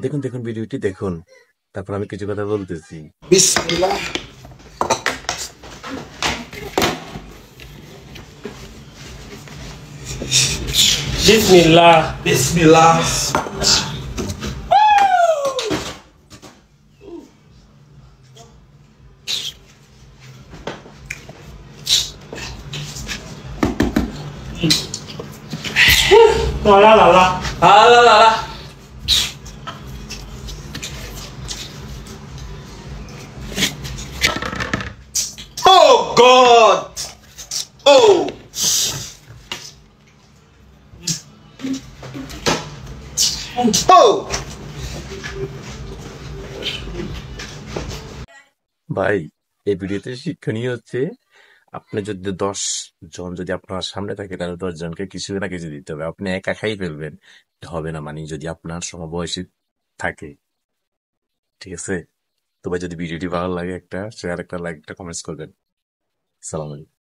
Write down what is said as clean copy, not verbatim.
দেখুন দেখুন ভিডিওটি দেখুন, তারপর আমি কিছু কথা বলতেছি। বিসমিল্লাহ। Bismillah. বিসমিল্লাহ। La la la la. আলা লা লা। Oh God! Oh! Oh! ভাই, এই ভিডিওতে শিক্ষণীয় হচ্ছে, আপনি যদি 10 জন যদি আপনার সামনে থাকে, তাহলে 10 জনকে কিছু না কিছু দিতে হবে। আপনি একা খাই ফেলবেন, এটা হবে না। মানে যদি আপনার সমবয়সী থাকে, ঠিক আছে? তো ভাই, যদি ভিডিওটি ভালো লাগে, একটা শেয়ার, একটা লাইক, একটা কমেন্টস করবেন। সালাম আলাইকুম।